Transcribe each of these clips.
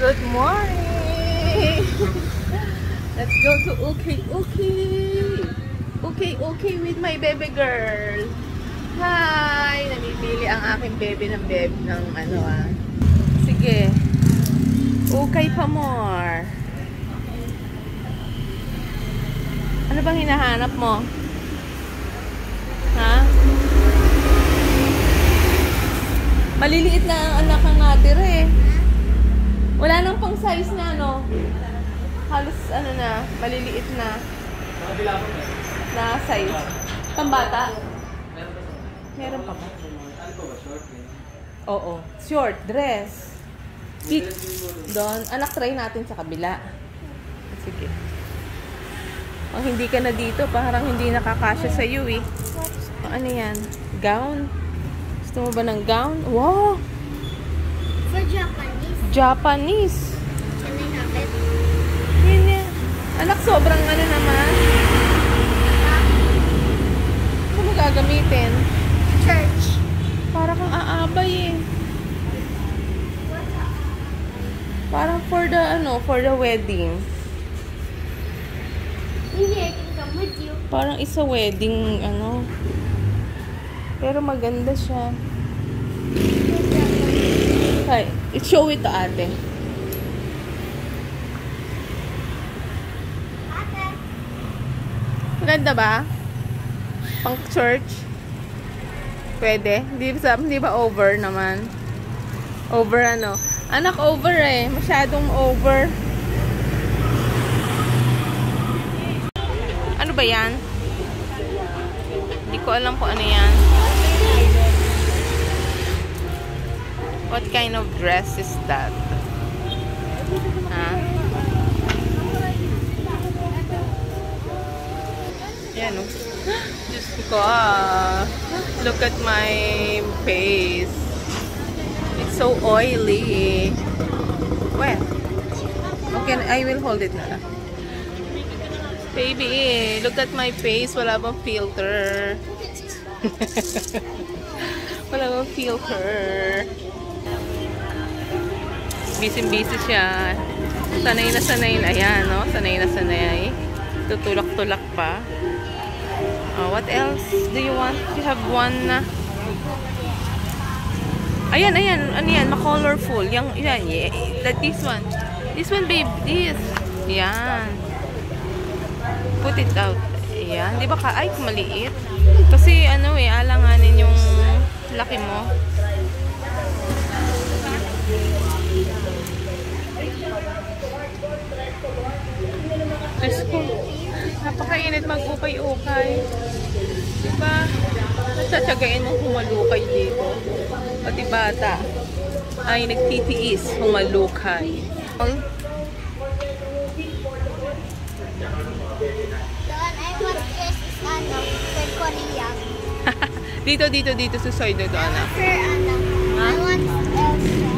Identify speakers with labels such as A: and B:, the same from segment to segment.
A: Good morning! Let's go to Okay with my baby girl. Hi! Namimili ang aking baby ng ano ah. Sige. Okay pa more. Ano bang hinahanap mo? Ha? Maliliit na ang anak ng natira eh. Wala nang pang size na ano. Halos ano na, maliliit na. Na size. Pambata. Meron pa ba? Oo. Short dress. Doon. Anak, try natin sa kabila. Sige. Pag hindi ka na dito, parang hindi nakakasya sa iyo eh. Ano yan? Gown? Gusto mo ba ng gown? Wow!
B: For Japanese.
A: Japanese.
B: Can I have it?
A: Hindi. Anak, sobrang ano naman. Ano mo gagamitin?
B: Church.
A: Para kang aabay eh. Parang for the wedding.
B: Maybe I can come with you.
A: Parang isa wedding, ano. Pero maganda siya. Hi, show it to ate.
B: Ate.
A: Maganda ba? Pang church? Pwede? Hindi ba over naman? Over ano? Anak, over eh. Masyadong over. Ano ba yan? Hindi ko alam kung ano yan. What kind of dress is that? Yan o. Diyos ko Look at my face. It's so oily. Well, okay, I will hold it na lang. Baby, look at my face. Wala bang filter? Wala bang filter? Busy-busy siya. Sanay na sanay. Ayan, no? Sanay na sanay. Tutulak-tulak pa. What else do you want? You have one na. Ayan, ayan. Ano yan? Ma-colorful. Yan, yeah. This one. This one, babe. This. Yan. Put it out. Ayan. Di ba ka? Ay, maliit. Kasi, ano eh, alanganin yung laki mo. Diyos ko. Napakainit mag-ukay-ukay. Diba? Natsatsyagain mong humalukay dito. Pati bata ay nagtitiis humalukay.
B: Don, I want this ano, for Korea.
A: Dito sa side na doon.
B: For ano, I want Elsa.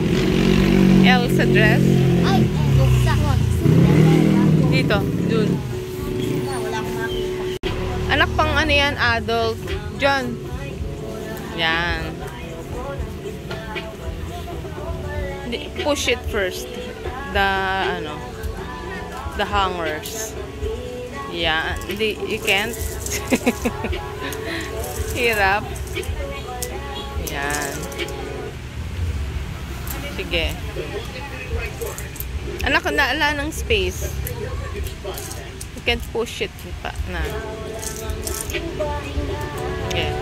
A: Elsa dress?
B: Ay, Elsa. Cinderella.
A: Dito, dun.
B: Wala akong makita.
A: Anak, pang ano yan, adult. John. Yan. Push it first. The hangers. Yeah. You can't. Hirap. Yan. Sige. Anak, naala ng space. You can't push it pa na. Okay.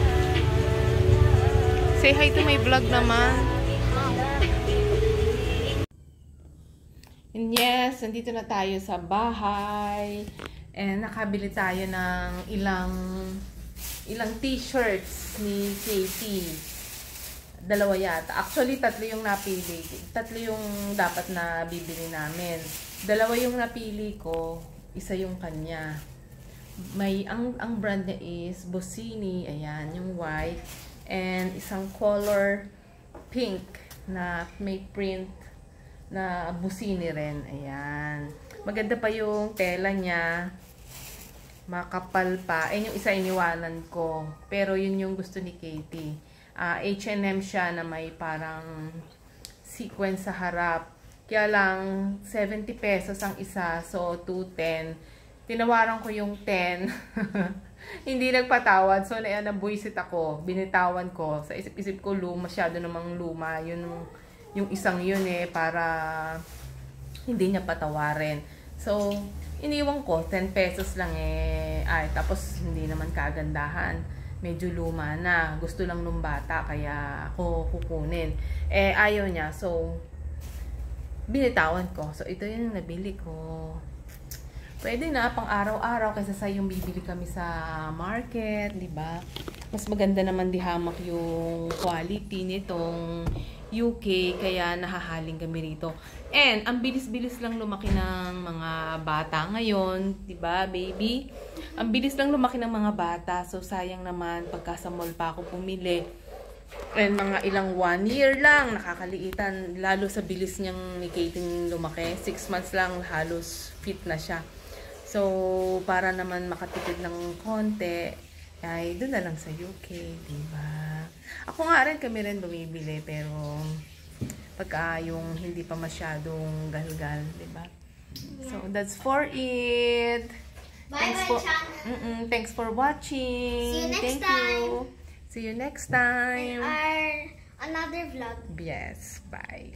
A: Say hi to my vlog naman. And yes, nandito na tayo sa bahay. And nakabili tayo ng ilang t-shirts ni Katie. Dalawa yata. Actually, tatlo yung napili. Tatlo yung dapat na bibili namin. Dalawa yung napili ko. Isa yung kanya. Ang brand niya is Bossini. Ayan, yung white. And isang color pink na may print na Bossini rin. Ayan. Maganda pa yung tela niya. Makapal pa. Yung isa iniwanan ko. Pero yun yung gusto ni Katie. H&M siya na may parang sequence sa harap. Kaya lang, 70 pesos ang isa. So, 210. Tinawaran ko yung 10. Hindi nagpatawad. So, nabuisit ako. Binitawan ko. Sa isip-isip ko, masyado namang luma. Yung isang yun para hindi niya patawarin. So, iniwan ko. 10 pesos lang Ay, tapos hindi naman kagandahan. Medyo luma na. Gusto lang nung bata, kaya ako kukunin. Ayaw niya. So, binitawan ko. So, ito yung nabili ko. Pwede na, pang araw-araw, kaysa sa yung bibili kami sa market, di ba? Mas maganda naman dihamak yung quality nitong UK, kaya nahahaling kami rito. And, ang bilis-bilis lang lumaki ng mga bata ngayon, di ba, baby? Ang bilis lang lumaki ng mga bata, so sayang naman pagka sa mall pa ako pumili. And mga ilang 1 year lang, nakakaliitan, lalo sa bilis niyang ni Katie lumaki. 6 months lang, halos fit na siya. So, para naman makatipid ng konti, ay doon na lang sa UK, diba? Ako nga rin, kami rin bumibili, pero pagka yung hindi pa masyadong galgal, diba? So, that's for it.
B: Bye-bye, channel.
A: Thanks for watching.
B: See you next
A: Thank
B: time.
A: you. See you next time.
B: Another vlog.
A: Yes, bye.